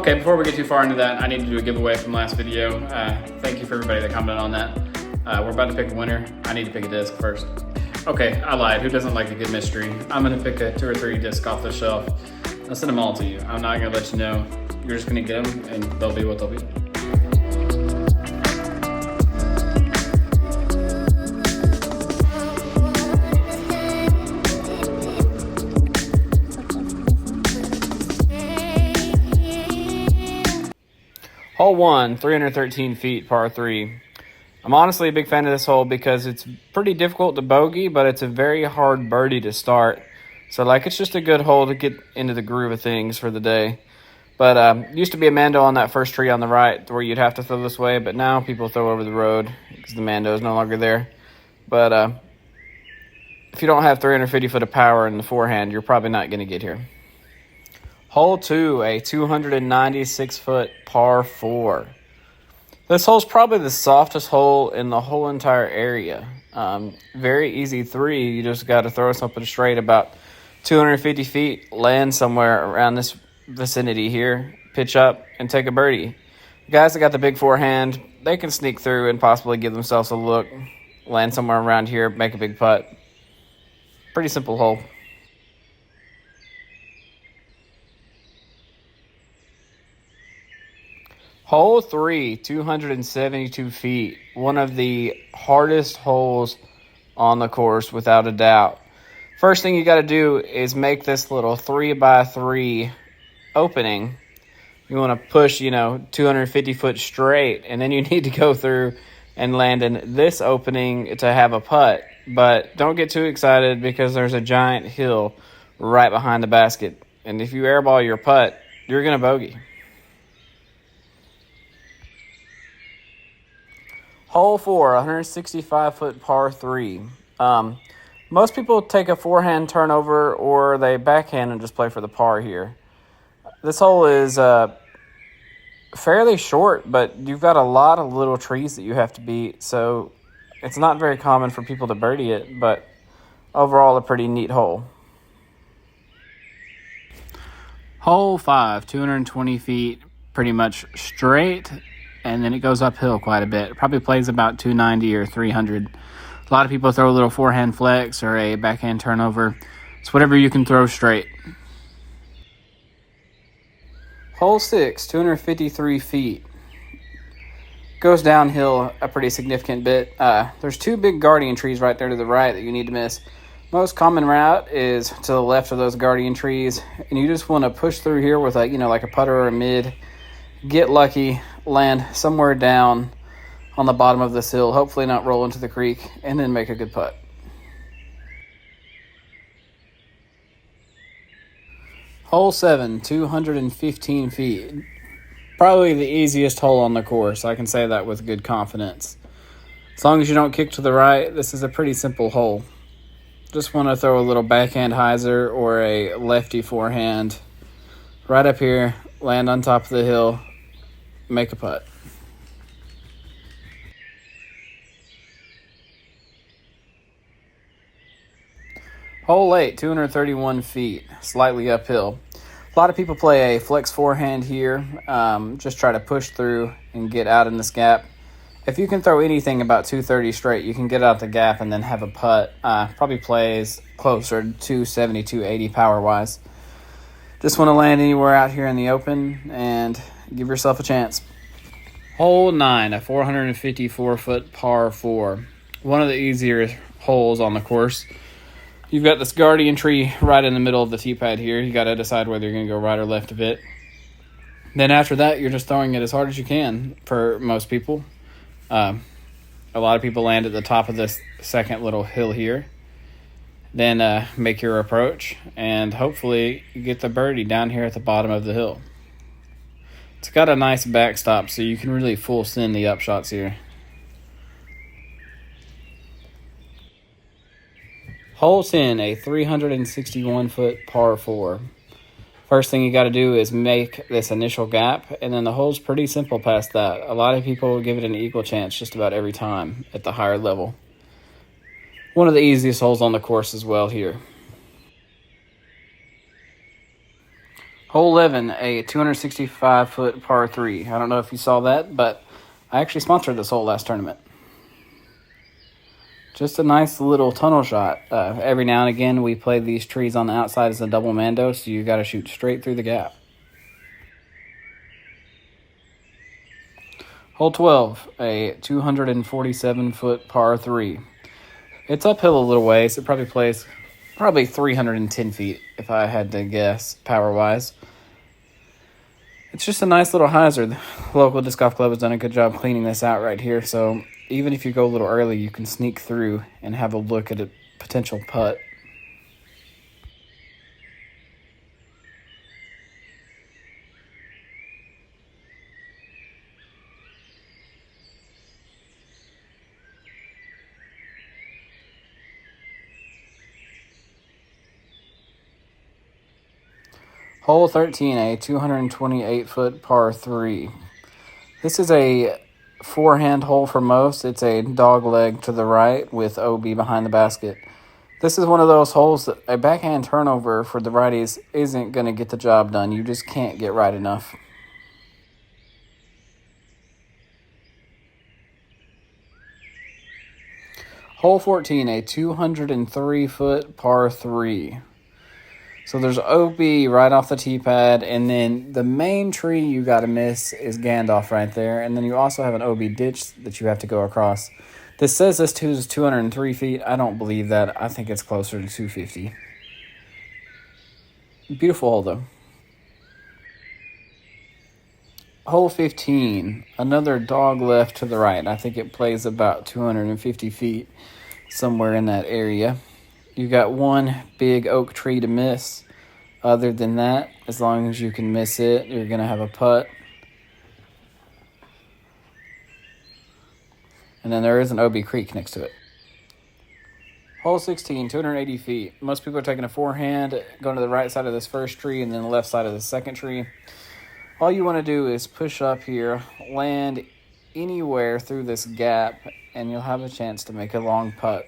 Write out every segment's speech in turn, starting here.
Okay, before we get too far into that, I need to do a giveaway from last video. Thank you for everybody that commented on that. We're about to pick a winner. I need to pick a disc first. Okay, I lied. Who doesn't like a good mystery? I'm gonna pick a 2 or 3 discs off the shelf. I'll send them all to you. I'm not gonna let you know. You're just gonna get them and they'll be what they'll be. Hole 1, 313 feet, par 3. I'm honestly a big fan of this hole because it's pretty difficult to bogey, but it's a very hard birdie to start. So, it's just a good hole to get into the groove of things for the day. But used to be a Mando on that first tree on the right where you'd have to throw this way, but now people throw over the road because the Mando is no longer there. But if you don't have 350 foot of power in the forehand, you're probably not going to get here. Hole 2, a 296 foot par 4. This hole's probably the softest hole in the whole entire area. Very easy 3. You just got to throw something straight about 250 feet, land somewhere around this vicinity here, pitch up, and take a birdie. The guys that got the big forehand, they can sneak through and possibly give themselves a look, land somewhere around here, make a big putt. Pretty simple hole. Hole 3, 272 feet. One of the hardest holes on the course, without a doubt. First thing you got to do is make this little 3x3 opening. You want to push, 250 foot straight, and then you need to go through and land in this opening to have a putt. But don't get too excited because there's a giant hill right behind the basket. And if you airball your putt, you're going to bogey. Hole 4, 165 foot par 3. Most people take a forehand turnover or they backhand and just play for the par here. This hole is fairly short, but you've got a lot of little trees that you have to beat, so it's not very common for people to birdie it, but overall a pretty neat hole. Hole 5, 220 feet, pretty much straight, and then it goes uphill quite a bit. It probably plays about 290 or 300. A lot of people throw a little forehand flex or a backhand turnover. It's whatever you can throw straight. Hole 6, 253 feet. Goes downhill a pretty significant bit. There's 2 big guardian trees right there to the right that you need to miss. Most common route is to the left of those guardian trees, and you just want to push through here with like a putter or a mid. Get lucky, land somewhere down on the bottom of this hill, hopefully not roll into the creek, and then make a good putt. Hole 7, 215 feet. Probably the easiest hole on the course. I can say that with good confidence. As long as you don't kick to the right, this is a pretty simple hole. Just want to throw a little backhand hyzer or a lefty forehand right up here, land on top of the hill, make a putt. Hole 8, 231 feet, slightly uphill. A lot of people play a flex forehand here, just try to push through and get out in this gap. If you can throw anything about 230 straight, you can get out the gap and then have a putt. Probably plays closer to 270, 280 power-wise. Just want to land anywhere out here in the open and give yourself a chance. Hole 9, a 454-foot par 4. One of the easier holes on the course. You've got this guardian tree right in the middle of the tee pad here. You got to decide whether you're going to go right or left of it. Then after that, you're just throwing it as hard as you can for most people. A lot of people land at the top of this second little hill here. Then make your approach, and hopefully you get the birdie down here at the bottom of the hill. It's got a nice backstop, so you can really full send the upshots here. Hole 10, a 361-foot par 4. First thing you got to do is make this initial gap, and then the hole's pretty simple past that. A lot of people will give it an equal chance just about every time at the higher level. One of the easiest holes on the course as well here. Hole 11, a 265-foot par 3. I don't know if you saw that, but I actually sponsored this hole last tournament. Just a nice little tunnel shot. Every now and again, we play these trees on the outside as a double mando, so you got to shoot straight through the gap. Hole 12, a 247-foot par 3. It's uphill a little ways. It probably plays 310 feet, if I had to guess, power-wise. It's just a nice little hyzer. The local disc golf club has done a good job cleaning this out right here, so even if you go a little early, you can sneak through and have a look at a potential putt. Hole 13, a 228-foot par 3. This is a forehand hole for most. It's a dog leg to the right with OB behind the basket. This is one of those holes that a backhand turnover for the righties isn't going to get the job done. You just can't get right enough. Hole 14, a 203-foot par 3. So there's OB right off the tee pad, and then the main tree you got to miss is Gandalf right there, and then you also have an OB ditch that you have to go across. This says this is 203 feet. I don't believe that. I think it's closer to 250. Beautiful hole, though. Hole 15, another dog left to the right. I think it plays about 250 feet, somewhere in that area. You got one big oak tree to miss. Other than that, as long as you can miss it, you're going to have a putt. And then there is an OB creek next to it. Hole 16, 280 feet. Most people are taking a forehand, going to the right side of this first tree and then the left side of the second tree. All you want to do is push up here, land anywhere through this gap, and you'll have a chance to make a long putt.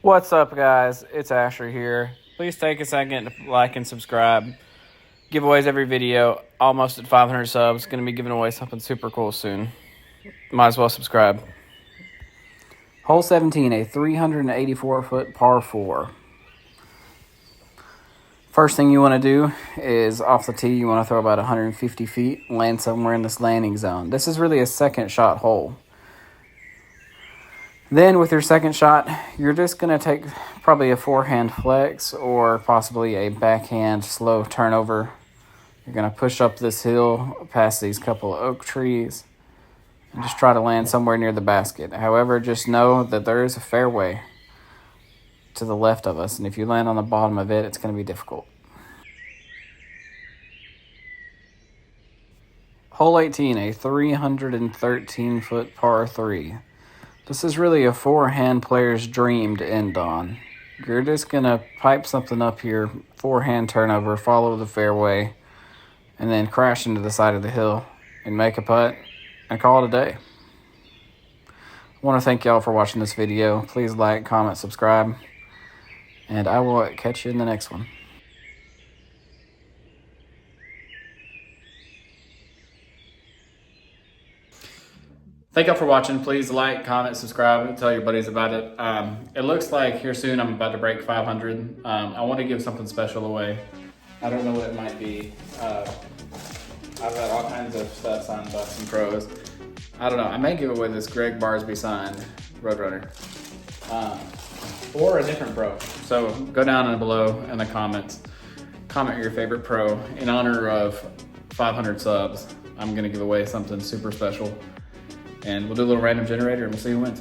What's up, guys? It's Asher here. Please take a second to like and subscribe. Giveaways every video. Almost at 500 subs. Going to be giving away something super cool soon. Might as well subscribe. Hole 17, a 384-foot par 4. First thing you want to do is off the tee, you want to throw about 150 feet, land somewhere in this landing zone. This is really a second shot hole. Then with your second shot, you're just going to take probably a forehand flex or possibly a backhand slow turnover. You're going to push up this hill past these couple of oak trees and just try to land somewhere near the basket. However, just know that there is a fairway to the left of us, and if you land on the bottom of it, it's going to be difficult. Hole 18, a 313-foot par 3. This is really a forehand player's dream to end on. You're just going to pipe something up here, forehand turnover, follow the fairway, and then crash into the side of the hill and make a putt and call it a day. I want to thank y'all for watching this video. Please like, comment, subscribe, and I will catch you in the next one. Thank y'all for watching. Please like, comment, subscribe, and tell your buddies about it. It looks like here soon I'm about to break 500. I want to give something special away. I don't know what it might be. I've had all kinds of stuff signed by some pros. I don't know. I may give away this Greg Barsby signed Roadrunner. Or a different pro. So go down and below in the comments. Comment your favorite pro. In honor of 500 subs, I'm going to give away something super special. And we'll do a little random generator and we'll see who wins.